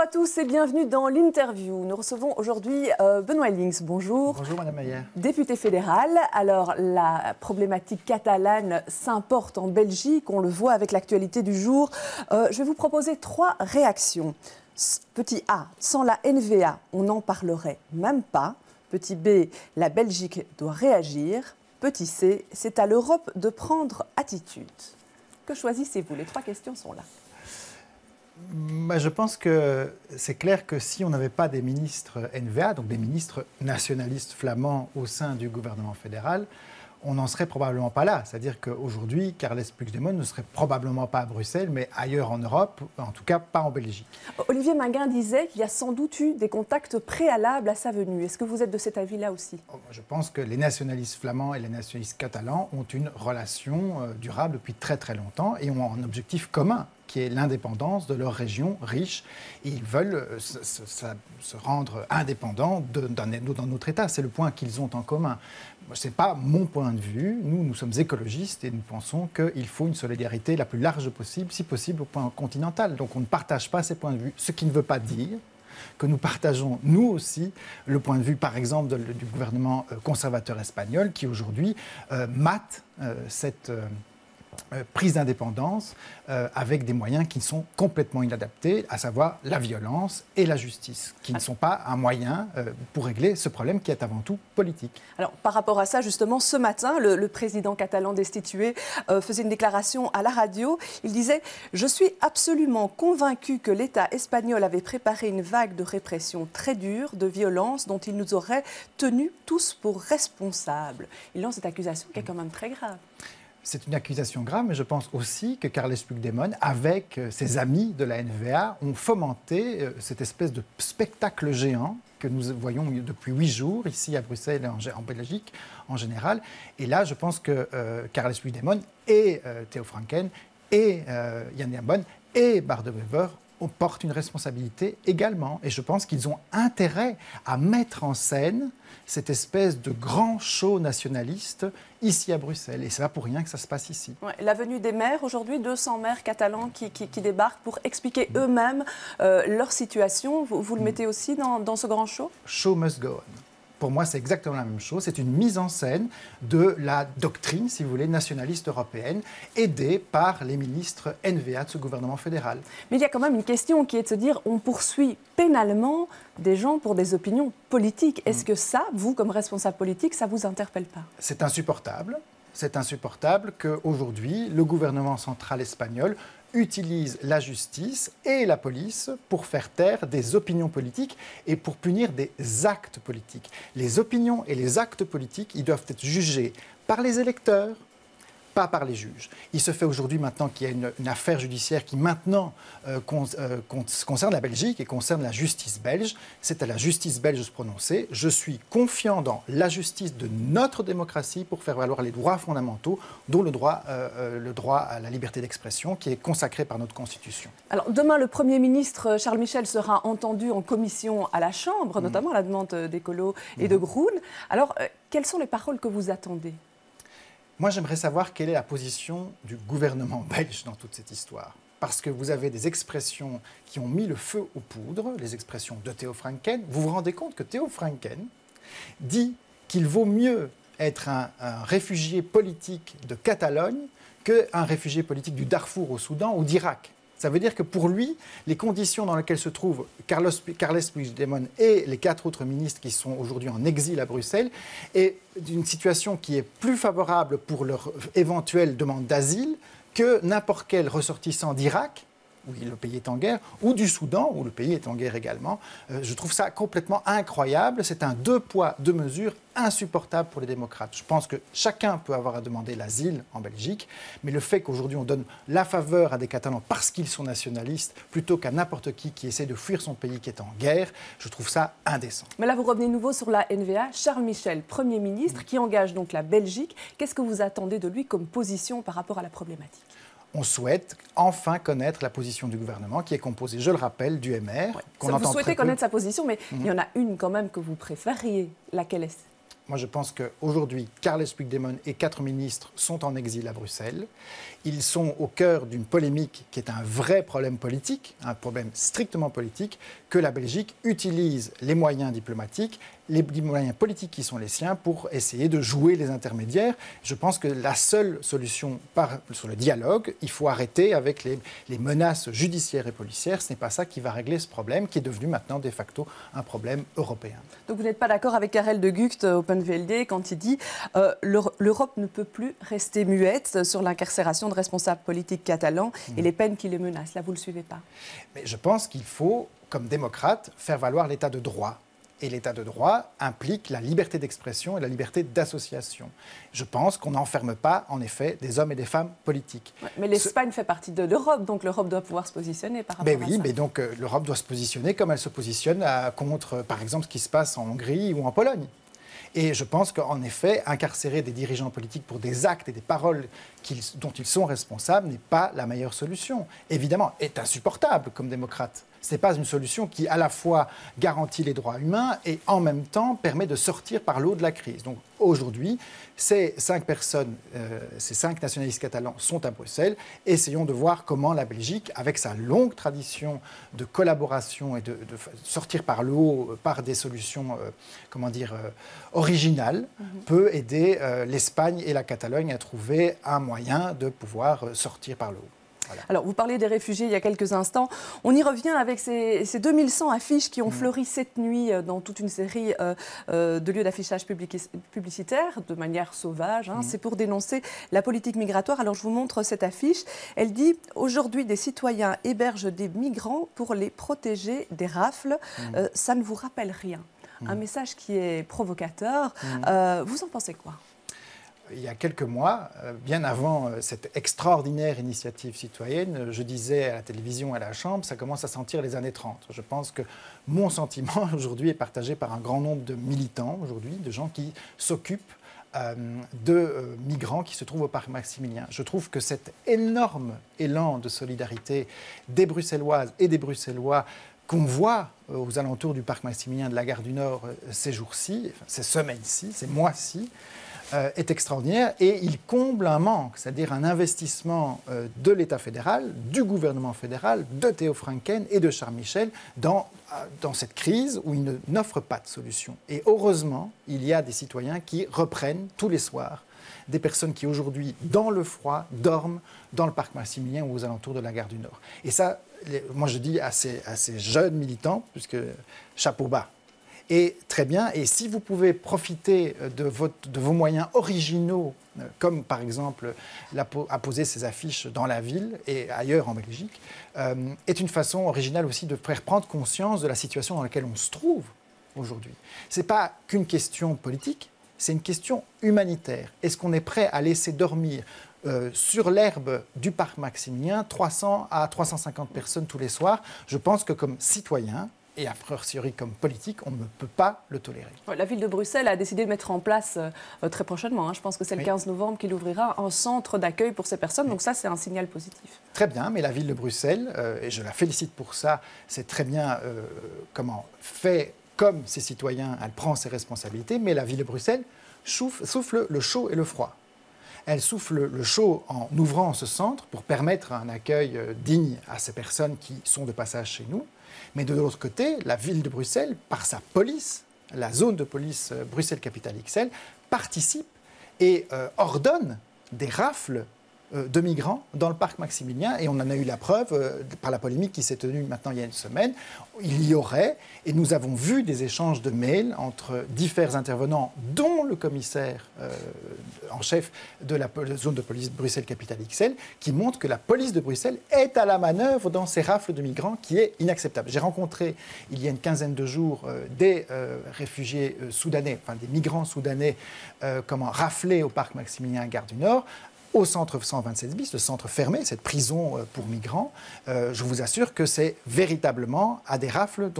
à tous et bienvenue dans l'interview. Nous recevons aujourd'hui Benoît Ellings. Bonjour. Bonjour Madame Mayer. Député fédéral. Alors la problématique catalane s'importe en Belgique, on le voit avec l'actualité du jour. Je vais vous proposer 3 réactions. Petit A, sans la NVA, on n'en parlerait même pas. Petit B, la Belgique doit réagir. Petit C, c'est à l'Europe de prendre attitude. Que choisissez-vous? Les 3 questions sont là. Je pense que c'est clair que si on n'avait pas des ministres NVA, donc des ministres nationalistes flamands au sein du gouvernement fédéral, on n'en serait probablement pas là. C'est-à-dire qu'aujourd'hui, Carles Puigdemont ne serait probablement pas à Bruxelles, mais ailleurs en Europe, en tout cas pas en Belgique. Olivier Minguen disait qu'il y a sans doute eu des contacts préalables à sa venue. Est-ce que vous êtes de cet avis-là aussi? Je pense que les nationalistes flamands et les nationalistes catalans ont une relation durable depuis très très longtemps et ont un objectif commun, qui est l'indépendance de leur région riche. Et ils veulent se rendre indépendants dans notre État. C'est le point qu'ils ont en commun. Ce n'est pas mon point de vue. Nous sommes écologistes et nous pensons qu'il faut une solidarité la plus large possible, si possible au point continental. Donc on ne partage pas ces points de vue, ce qui ne veut pas dire que nous partageons, nous aussi, le point de vue, par exemple, du gouvernement conservateur espagnol, qui aujourd'hui mate cette prise d'indépendance avec des moyens qui sont complètement inadaptés, à savoir la violence et la justice, qui ne sont pas un moyen pour régler ce problème qui est avant tout politique. Alors, par rapport à ça, justement, ce matin, le président catalan destitué faisait une déclaration à la radio. Il disait « Je suis absolument convaincu que l'État espagnol avait préparé une vague de répression très dure, de violence, dont il nous aurait tenus tous pour responsables. » Il lance cette accusation qui est quand même très grave. C'est une accusation grave, mais je pense aussi que Carles Puigdemont, avec ses amis de la NVA, ont fomenté cette espèce de spectacle géant que nous voyons depuis 8 jours, ici à Bruxelles et en Belgique en général. Et là, je pense que Carles Puigdemont et Theo Franken et Jan Jan Bon et Bart De Wever portent une responsabilité également. Et je pense qu'ils ont intérêt à mettre en scène cette espèce de grand show nationaliste ici à Bruxelles. Et ce n'est pas pour rien que ça se passe ici. Ouais, la venue des maires, aujourd'hui, 200 maires catalans qui débarquent pour expliquer eux-mêmes leur situation. Vous le mettez aussi dans ce grand show? Show must go on. Pour moi, c'est exactement la même chose. C'est une mise en scène de la doctrine, si vous voulez, nationaliste européenne, aidée par les ministres NVA de ce gouvernement fédéral. Mais il y a quand même une question qui est de se dire, on poursuit pénalement des gens pour des opinions politiques. Est-ce que ça, vous, comme responsable politique, ça ne vous interpelle pas? C'est insupportable. C'est insupportable qu'aujourd'hui, le gouvernement central espagnol utilise la justice et la police pour faire taire des opinions politiques et pour punir des actes politiques. Les opinions et les actes politiques, ils doivent être jugés par les électeurs, pas par les juges. Il se fait aujourd'hui maintenant qu'il y a une affaire judiciaire qui maintenant concerne la Belgique et concerne la justice belge. C'est à la justice belge de se prononcer. Je suis confiant dans la justice de notre démocratie pour faire valoir les droits fondamentaux, dont le droit à la liberté d'expression qui est consacré par notre Constitution. Alors demain, le Premier ministre Charles Michel sera entendu en commission à la Chambre, notamment à la demande d'Ecolo et de Groen. Alors, quelles sont les paroles que vous attendez ? Moi, j'aimerais savoir quelle est la position du gouvernement belge dans toute cette histoire. Parce que vous avez des expressions qui ont mis le feu aux poudres, les expressions de Theo Franken. Vous vous rendez compte que Theo Franken dit qu'il vaut mieux être un réfugié politique de Catalogne qu'un réfugié politique du Darfour au Soudan ou d'Irak. Ça veut dire que pour lui, les conditions dans lesquelles se trouvent Carles Puigdemont et les 4 autres ministres qui sont aujourd'hui en exil à Bruxelles est d'une situation qui est plus favorable pour leur éventuelle demande d'asile que n'importe quel ressortissant d'Irak, où le pays est en guerre, ou du Soudan, où le pays est en guerre également. Je trouve ça complètement incroyable. C'est un 2 poids, 2 mesures insupportable pour les démocrates. Je pense que chacun peut avoir à demander l'asile en Belgique, mais le fait qu'aujourd'hui on donne la faveur à des Catalans parce qu'ils sont nationalistes, plutôt qu'à n'importe qui essaie de fuir son pays qui est en guerre, je trouve ça indécent. Mais là, vous revenez nouveau sur la NVA. Charles Michel, Premier ministre, qui engage donc la Belgique. Qu'est-ce que vous attendez de lui comme position par rapport à la problématique ? On souhaite enfin connaître la position du gouvernement qui est composé, je le rappelle, du MR. Ouais. Vous souhaitez connaître sa position, mais il y en a une quand même que vous préfériez. Laquelle est-ce ? Moi, je pense qu'aujourd'hui, Carles Puigdemont et 4 ministres sont en exil à Bruxelles. Ils sont au cœur d'une polémique qui est un vrai problème politique, un problème strictement politique, que la Belgique utilise les moyens diplomatiques, les moyens politiques qui sont les siens pour essayer de jouer les intermédiaires. Je pense que la seule solution sur le dialogue, il faut arrêter avec les menaces judiciaires et policières. Ce n'est pas ça qui va régler ce problème qui est devenu maintenant de facto un problème européen. Donc vous n'êtes pas d'accord avec Karel de Gucht, Open VLD, quand il dit l'Europe ne peut plus rester muette sur l'incarcération de responsables politiques catalans et les peines qui les menacent. Là, vous ne le suivez pas. Mais je pense qu'il faut, comme démocrate, faire valoir l'état de droit. Et l'état de droit implique la liberté d'expression et la liberté d'association. Je pense qu'on n'enferme pas, en effet, des hommes et des femmes politiques. Ouais, mais l'Espagne fait partie de l'Europe, donc l'Europe doit pouvoir se positionner par rapport à ça. Mais donc l'Europe doit se positionner comme elle se positionne contre, par exemple, ce qui se passe en Hongrie ou en Pologne. Et je pense qu'en effet, incarcérer des dirigeants politiques pour des actes et des paroles dont ils sont responsables n'est pas la meilleure solution. Évidemment, est insupportable comme démocrate. Ce n'est pas une solution qui, à la fois, garantit les droits humains et, en même temps, permet de sortir par le haut de la crise. Donc, aujourd'hui, ces 5 personnes, ces 5 nationalistes catalans sont à Bruxelles. Essayons de voir comment la Belgique, avec sa longue tradition de collaboration et de sortir par le haut, par des solutions, originales, peut aider l'Espagne et la Catalogne à trouver un moyen de pouvoir sortir par le haut. Voilà. Alors, vous parlez des réfugiés il y a quelques instants. On y revient avec ces 2100 affiches qui ont fleuri cette nuit dans toute une série de lieux d'affichage publicitaire de manière sauvage. C'est pour dénoncer la politique migratoire. Alors, je vous montre cette affiche. Elle dit « Aujourd'hui, des citoyens hébergent des migrants pour les protéger des rafles. Ça ne vous rappelle rien ». Un message qui est provocateur. Vous en pensez quoi ? Il y a quelques mois, bien avant cette extraordinaire initiative citoyenne, je disais à la télévision et à la Chambre, ça commence à sentir les années 30. Je pense que mon sentiment aujourd'hui est partagé par un grand nombre de militants aujourd'hui, de gens qui s'occupent de migrants qui se trouvent au parc Maximilien. Je trouve que cet énorme élan de solidarité des Bruxelloises et des Bruxellois qu'on voit aux alentours du parc Maximilien de la gare du Nord ces jours-ci, ces semaines-ci, ces mois-ci, est extraordinaire et il comble un manque, c'est-à-dire un investissement de l'État fédéral, du gouvernement fédéral, de Theo Franken et de Charles Michel dans cette crise où ils n'offrent pas de solution. Et heureusement, il y a des citoyens qui reprennent tous les soirs des personnes qui aujourd'hui, dans le froid, dorment dans le parc Maximilien ou aux alentours de la gare du Nord. Et ça, moi je dis à ces jeunes militants, puisque chapeau bas. Et très bien, et si vous pouvez profiter de vos moyens originaux, comme par exemple apposer ces affiches dans la ville et ailleurs en Belgique, est une façon originale aussi de faire prendre conscience de la situation dans laquelle on se trouve aujourd'hui. Ce n'est pas qu'une question politique, c'est une question humanitaire. Est-ce qu'on est prêt à laisser dormir sur l'herbe du parc Maximilien 300 à 350 personnes tous les soirs? Je pense que comme citoyen, et a fortiori comme politique, on ne peut pas le tolérer. La ville de Bruxelles a décidé de mettre en place très prochainement, je pense que c'est le 15 novembre qu'il ouvrira un centre d'accueil pour ces personnes, donc ça c'est un signal positif. Très bien, mais la ville de Bruxelles, et je la félicite pour ça, c'est très bien fait comme ses citoyens, elle prend ses responsabilités, mais la ville de Bruxelles souffle le chaud et le froid. Elle souffle le chaud en ouvrant ce centre pour permettre un accueil digne à ces personnes qui sont de passage chez nous. Mais de l'autre côté, la ville de Bruxelles, par sa police, la zone de police Bruxelles-Capitale XL, participe et ordonne des rafles de migrants dans le parc Maximilien. Et on en a eu la preuve par la polémique qui s'est tenue maintenant il y a une semaine. Il y aurait, et nous avons vu des échanges de mails entre divers intervenants, dont le commissaire en chef de la zone de police Bruxelles-Capitale XL, qui montrent que la police de Bruxelles est à la manœuvre dans ces rafles de migrants, qui est inacceptable. J'ai rencontré, il y a une quinzaine de jours, des réfugiés soudanais, enfin des migrants soudanais, raflés au parc Maximilien, gare du Nord, au centre 127 bis, le centre fermé, cette prison pour migrants, je vous assure que c'est véritablement à des rafles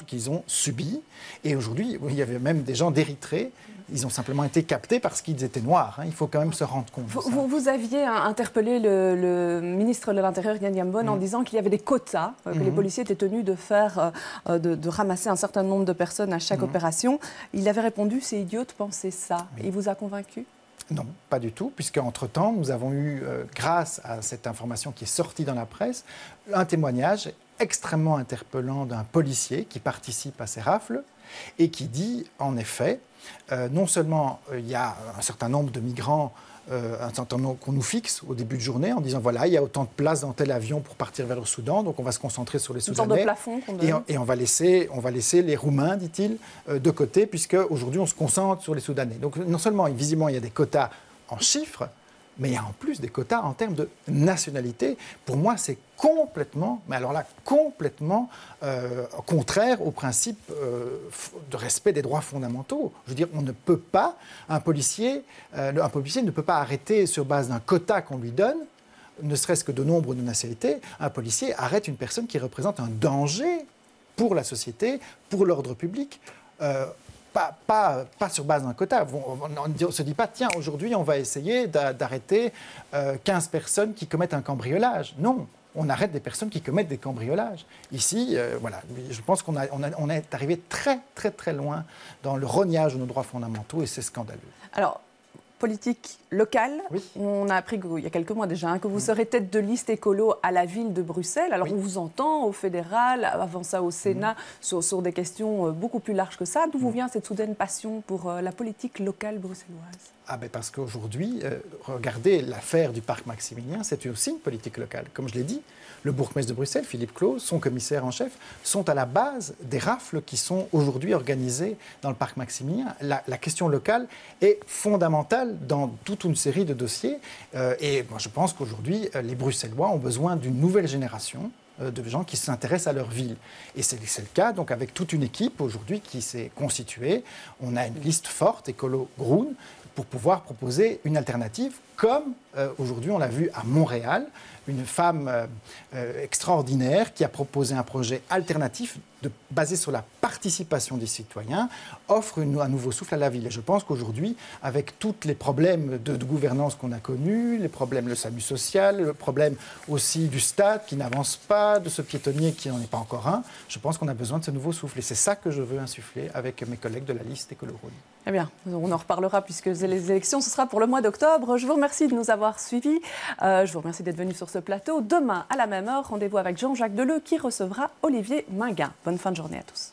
qu'ils ont subies. Et aujourd'hui, il y avait même des gens d'Érythrée. Ils ont simplement été captés parce qu'ils étaient noirs. Il faut quand même se rendre compte de ça. Vous aviez interpellé le ministre de l'Intérieur, Yann Yambon, en disant qu'il y avait des quotas, que les policiers étaient tenus de faire, de ramasser un certain nombre de personnes à chaque opération. Il avait répondu, c'est idiot de penser ça. Oui. Il vous a convaincu ? Non, pas du tout, puisqu'entre-temps, nous avons eu, grâce à cette information qui est sortie dans la presse, un témoignage extrêmement interpellant d'un policier qui participe à ces rafles et qui dit, en effet, non seulement il y a un certain nombre de migrants, un certain nombre qu'on nous fixe au début de journée en disant voilà, il y a autant de places dans tel avion pour partir vers le Soudan, donc on va se concentrer sur les Soudanais. Une sorte de plafond qu'on donne. Et on va laisser les Roumains, dit-il, de côté, puisque aujourd'hui on se concentre sur les Soudanais. Donc non seulement, visiblement, il y a des quotas en chiffres, mais il y a en plus des quotas en termes de nationalité. Pour moi, c'est complètement, mais alors là, complètement contraire au principe de respect des droits fondamentaux. Je veux dire, on ne peut pas, un policier ne peut pas arrêter sur base d'un quota qu'on lui donne, ne serait-ce que de nombre de nationalités. Un policier arrête une personne qui représente un danger pour la société, pour l'ordre public. Pas sur base d'un quota. On ne se dit pas, tiens, aujourd'hui, on va essayer d'arrêter 15 personnes qui commettent un cambriolage. Non, on arrête des personnes qui commettent des cambriolages. Ici, voilà, je pense qu'on est arrivé très, très, très loin dans le rognage de nos droits fondamentaux et c'est scandaleux. Alors, politique locale, oui. On a appris il y a quelques mois déjà que vous serez tête de liste écolo à la ville de Bruxelles. Alors on vous entend au fédéral, avant ça au Sénat, sur des questions beaucoup plus larges que ça. D'où vous vient cette soudaine passion pour la politique locale bruxelloise ? Parce qu'aujourd'hui, regardez l'affaire du parc Maximilien, c'est aussi une politique locale. Comme je l'ai dit, le bourgmestre de Bruxelles, Philippe Clos, son commissaire en chef, sont à la base des rafles qui sont aujourd'hui organisées dans le parc Maximilien. La question locale est fondamentale dans toute une série de dossiers. Et moi, je pense qu'aujourd'hui, les Bruxellois ont besoin d'une nouvelle génération de gens qui s'intéressent à leur ville. Et c'est le cas donc avec toute une équipe aujourd'hui qui s'est constituée. On a une liste forte, écolo-groen, pour pouvoir proposer une alternative, comme aujourd'hui on l'a vu à Montréal, une femme extraordinaire qui a proposé un projet alternatif basé sur la participation des citoyens, offre un nouveau souffle à la ville. Et je pense qu'aujourd'hui, avec tous les problèmes de gouvernance qu'on a connus, les problèmes, le SAMU social, le problème aussi du stade qui n'avance pas, de ce piétonnier qui n'en est pas encore un, je pense qu'on a besoin de ce nouveau souffle. Et c'est ça que je veux insuffler avec mes collègues de la liste écolo-groen. Eh bien, on en reparlera puisque les élections, ce sera pour le mois d'octobre. Je vous remercie de nous avoir suivis. Je vous remercie d'être venu sur ce plateau. Demain, à la même heure, rendez-vous avec Jean-Jacques Deleu qui recevra Olivier Minguin. Bonne fin de journée à tous.